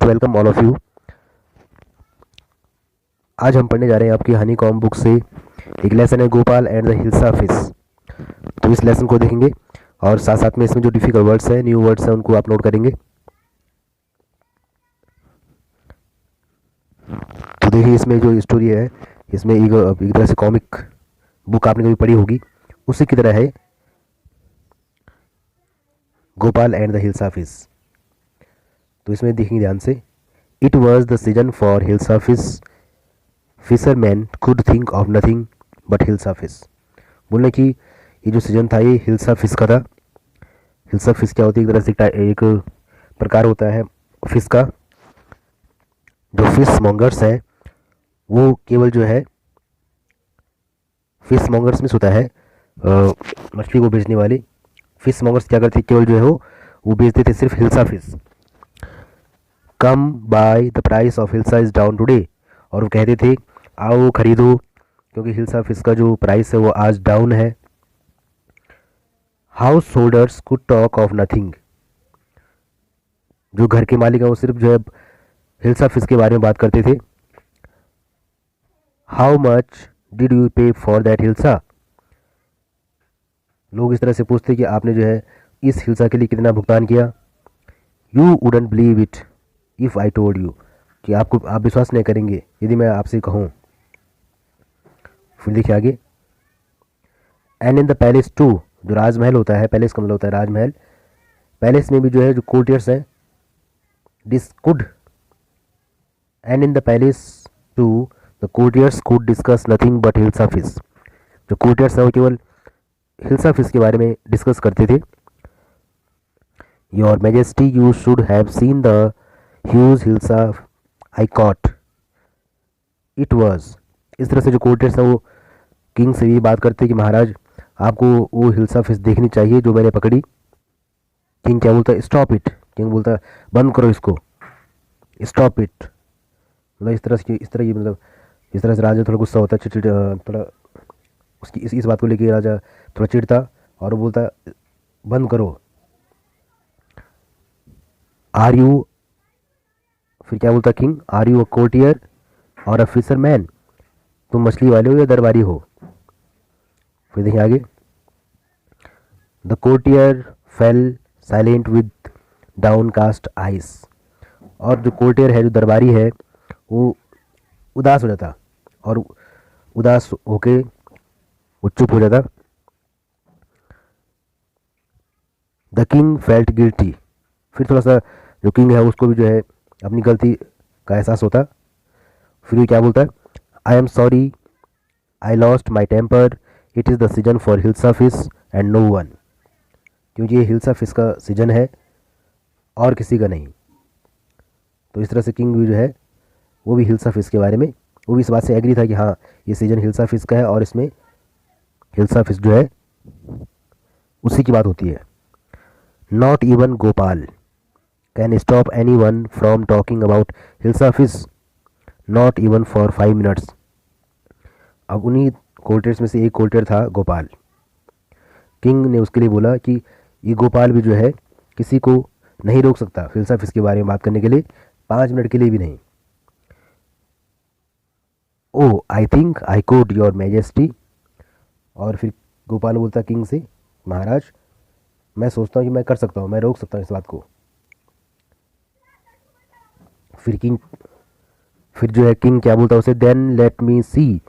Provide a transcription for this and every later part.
Most welcome all of you. आज हम पढ़ने जा रहे हैं आपकी हनी कॉम बुक से एक लेसन है Gopal and the hilsa fish. तो इस लेसन को देखेंगे और साथ साथ में इसमें जो डिफिकल्ट वर्ड्स हैं, न्यू वर्ड्स हैं, उनको आप नोट करेंगे। तो देखिए इसमें जो स्टोरी है, इसमें एक तरह से कॉमिक बुक आपने कभी पढ़ी होगी, उसी की तरह है Gopal and the hilsa fish. तो इसमें देखेंगे ध्यान से। It was the season for hilsa fish, fisherman could think of nothing but hilsa fish. बोलने की ये जो सीजन था ये हिल्सा फिश का था। हिल्सा फिश क्या होती है? एक तरह से एक प्रकार होता है फिश का। जो फिश मॉन्गर्स है वो केवल जो है फिश मॉन्गर्स में होता है मछली को बेचने वाले फिश मॉन्गर्स क्या करते केवल जो है वो बेचते थे सिर्फ hilsa fish. Come by the price of hilsa is down today. और वो कहते थे आओ खरीदो क्योंकि हिल्सा फिश का जो प्राइस है वो आज डाउन है। House holders could talk of nothing. जो घर के मालिक हैं वो सिर्फ जो है हिल्सा फिश के बारे में बात करते थे। हाउ मच डिड यू पे फॉर दैट हिल्सा। लोग इस तरह से पूछते कि आपने जो है इस हिल्सा के लिए कितना भुगतान किया। You wouldn't believe it if I told you. कि आप विश्वास नहीं करेंगे यदि मैं आपसे कहूँ। फिर देखिए आगे। And in the palace too. जो राजमहल होता है, पैलेस का मतलब होता है राजमहल। पैलेस में भी जो है जो कोर्टियर्स हैं could and in the palace to the courtiers could discuss nothing but hilsa fish. जो कोर्टियर्स हैं वो केवल हिल्सा फिश के बारे में डिस्कस करते थे। Your majesty you should have seen the huge hilsa I cot it was. इस तरह से जो कोर्टियर्स हैं वो किंग से ये बात करते कि महाराज आपको वो हिल्सा फिश देखनी चाहिए जो मैंने पकड़ी। किंग क्या बोलता है? Stop it. किंग बोलता है बंद करो इसको, स्टॉप इट। मतलब इस तरह ये मतलब इस तरह से राजा थोड़ा गुस्सा होता है, चिड़चिड़ थोड़ा उसकी इस बात को लेकर राजा थोड़ा चिढ़ता और वो बोलता बंद करो। आर यू, फिर क्या बोलता king? Are you a courtier और अ फिशरमैन। तुम मछली वाले हो या दरबारी हो? फिर देखिए आगे। The courtier fell silent with downcast eyes. और जो कोर्टियर है, जो दरबारी है, वो उदास हो जाता और उदास होके वो चुप हो जाता। The king felt guilty. फिर थोड़ा सा जो किंग है उसको भी जो है अपनी गलती का एहसास होता। फिर वो क्या बोलता है? I am sorry I lost my temper, it is the season for hilsa fish and no one. क्योंकि ये हिल्सा फिश का सीजन है और किसी का नहीं। तो इस तरह से किंग भी जो है वो भी हिल्सा फिश के बारे में वो भी इस बात से एग्री था कि हाँ ये सीजन हिल्सा फिश का है और इसमें हिल्सा फिश जो है उसी की बात होती है। Not even Gopal can stop any one from talking about hilsa fish, not even for 5 minutes. अब उन्हीं कोर्टियर्स में से एक कोर्टियर था गोपाल। किंग ने उसके लिए बोला कि ये गोपाल भी जो है किसी को नहीं रोक सकता हिल्सा फिश के बारे में बात करने के लिए, 5 मिनट के लिए भी नहीं। O I think I could your majesty. और फिर गोपाल बोलता किंग से महाराज मैं सोचता हूँ कि मैं कर सकता हूँ, मैं रोक सकता हूँ इस बात को। फिर जो है किंग क्या बोलता है उसे? Then let me see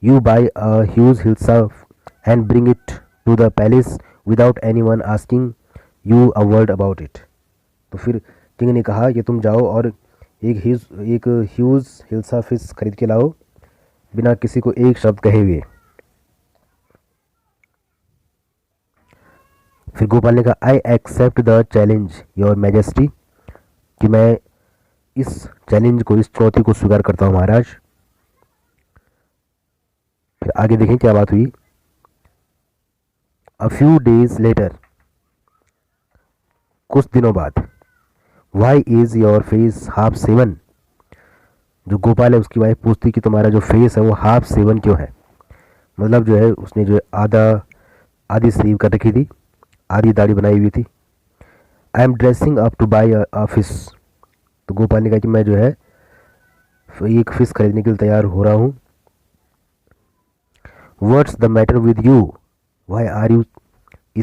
you buy a huge hilsa and bring it to the palace without anyone asking you a word about it. तो फिर किंग ने कहा कि तुम जाओ और एक ह्यूज हिल्सा फिश खरीद के लाओ बिना किसी को एक शब्द कहे हुए। फिर गोपाल ने कहा I accept the challenge your majesty. कि मैं इस चैलेंज को, इस चुनौती को स्वीकार करता हूँ महाराज। फिर आगे देखें क्या बात हुई। अ फ्यू डेज लेटर, कुछ दिनों बाद। Why is your face half 7। जो गोपाल है उसकी वाइफ पूछती कि तुम्हारा जो फेस है वो हाफ 7 क्यों है। मतलब जो है उसने जो है आधी स्लीव कर रखी थी, आधी दाढ़ी बनाई हुई थी। आई am dressing up to buy a fish. तो गोपाल ने कहा कि मैं जो है एक फिश खरीदने के लिए तैयार हो रहा हूँ। What's the matter with you, why are you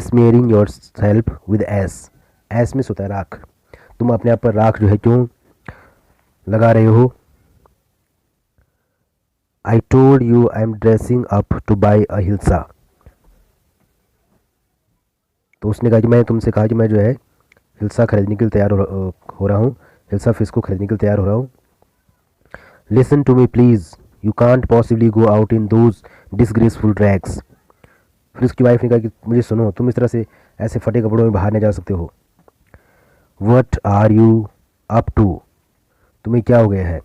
smearing yourself with ash. Ash में होता है राख, तुम अपने आप पर राख जो है क्यों लगा रहे हो। I told you I am dressing up to buy a hilsa. तो उसने कहा कि मैं तुमसे कहा कि मैं जो है हिल्सा खरीदने के लिए तैयार हो रहा हूँ, हिल्सा फिश को खरीदने के लिए तैयार हो रहा हूँ। Listen to me please, you can't possibly go out in those disgraceful drags. फिर उसकी वाइफ ने कहा कि मुझे सुनो, तुम इस तरह से ऐसे फटे कपड़ों में बाहर नहीं जा सकते हो। What are you up to, तुम्हें क्या हो गया है।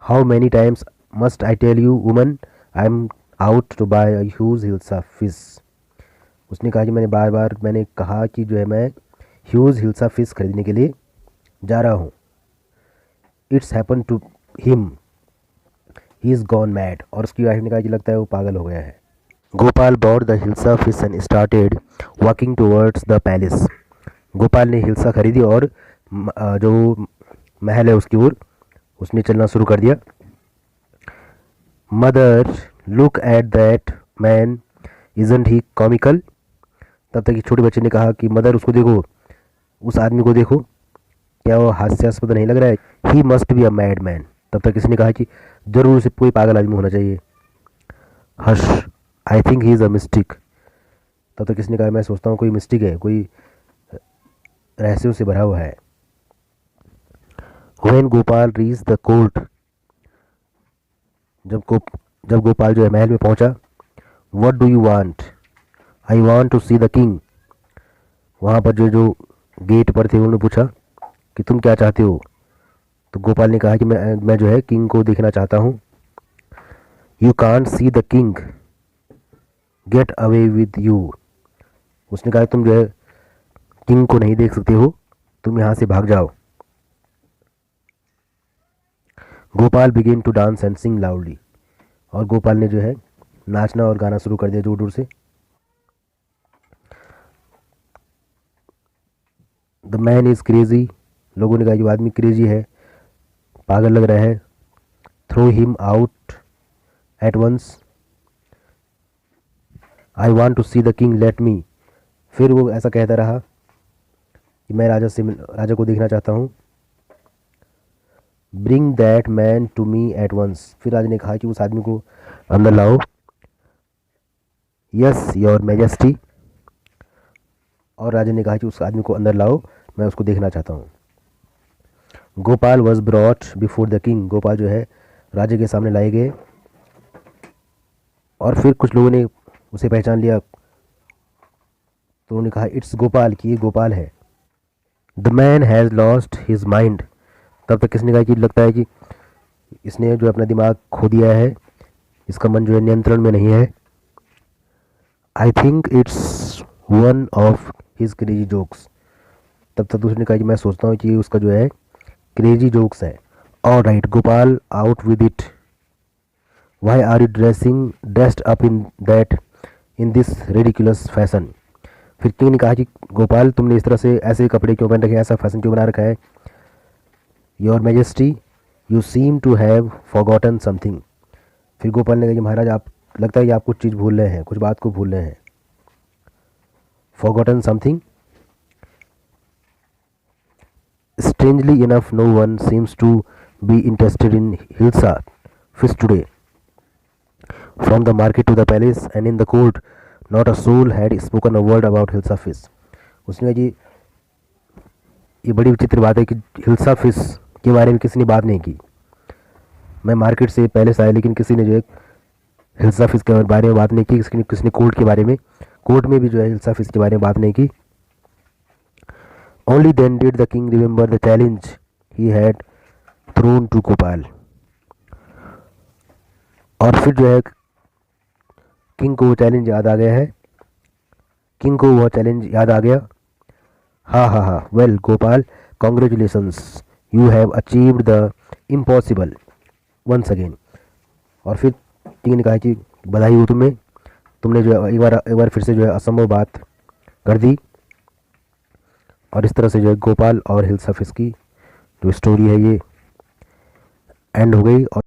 How many times must I tell you woman I am out to buy a huge hilsa fish. उसने कहा कि मैंने कहा कि जो है मैं ह्यूज हिल्सा फिश खरीदने के लिए जा रहा हूँ। It's happen to him, he is gone mad. और उसकी वाइफ ने कहा कि लगता है वो पागल हो गया है। Gopal bought the hilsa fish and started walking towards the palace. Gopal ने हिल्सा खरीदी और जो महल है उसकी ओर उसने चलना शुरू कर दिया। Mother look at that man, isn't he comical. तब तक छोटे बच्चे ने कहा कि मदर उसको देखो, उस आदमी को देखो, क्या वो हास्यास्पद नहीं लग रहा है। He must be a mad man. तब तक किसी ने कहा कि जरूर उसे कोई पागल आदमी होना चाहिए। Hush, I think he is a mistake. तब तक किसी ने कहा मैं सोचता हूँ कोई मिस्टिक है, कोई रहस्यों से भरा हुआ है। When Gopal reach the court, जब गोपाल जो है महल में पहुंचा। What do you want, I want to see the king. वहाँ पर जो गेट पर थे उन्होंने पूछा कि तुम क्या चाहते हो। तो गोपाल ने कहा कि मैं जो है किंग को देखना चाहता हूँ। You can't see the king, get away with you. उसने कहा तुम जो है किंग को नहीं देख सकते हो, तुम यहाँ से भाग जाओ। Gopal begin to dance and sing loudly. और गोपाल ने जो है नाचना और गाना शुरू कर दिया जोर जोर से। द मैन इज़ क्रेजी, लोगों ने कहा जो आदमी क्रेजी है, पागल लग रहा है। Throw him out at once, I want to see the king, let me. फिर वो ऐसा कहता रहा कि मैं राजा को देखना चाहता हूँ। Bring that man to me at once. फिर राजा ने कहा कि उस आदमी को अंदर लाओ। Yes your majesty. और राजा ने कहा कि उस आदमी को अंदर लाओ, मैं उसको देखना चाहता हूँ। Gopal was brought before the king. Gopal जो है राजा के सामने लाए गए। और फिर कुछ लोगों ने उसे पहचान लिया, तो उन्होंने कहा इट्स गोपाल, कि ये गोपाल है। The man has lost his mind. तब तक किसने कहा कि लगता है कि इसने जो अपना दिमाग खो दिया है, इसका मन जो है नियंत्रण में नहीं है। I think it's one of his crazy jokes. तब तक दूसरे ने कहा कि मैं सोचता हूँ कि उसका जो है क्रेजी जोक्स है। All right Gopal, out with it, why are you dressed up in this ridiculous fashion. फिर किंग ने कहा कि गोपाल तुमने इस तरह से ऐसे कपड़े क्यों पहन रखे हैं, ऐसा फैशन क्यों बना रखा है। Your majesty, you seem to have forgotten something. फिर गोपाल ने कहा कि महाराज आप लगता है कि आप कुछ चीज़ भूल रहे हैं, कुछ बात को भूल रहे हैं। Forgotten something, strangely enough no one seems to be interested in hilsa fish today. From the market to the palace and in the court, not a soul had spoken a word about hilsa fish. उसने कहा जी ये बड़ी विचित्र बात है कि hilsa fish के बारे में किसी ने बात नहीं की। मैं मार्केट से पहले से आया, लेकिन किसी ने जो है हिल्सा फिश के बारे में बात नहीं की। किसी ने कोर्ट में भी जो है हिल्सा फिश के बारे में बात नहीं की। Only then did the king remember the challenge he had thrown to Gopal. और फिर जो है किंग को वो चैलेंज याद आ गया है, किंग को वह चैलेंज याद आ गया। हा हा हा, well Gopal, congratulations, you have achieved the impossible once again. और फिर किंग ने कहा कि बधाई हो तुम्हें, तुमने जो है एक बार फिर से जो है असंभव बात कर दी। और इस तरह से जो है गोपाल और हिल्स ऑफ इसकी जो स्टोरी है ये एंड हो गई। और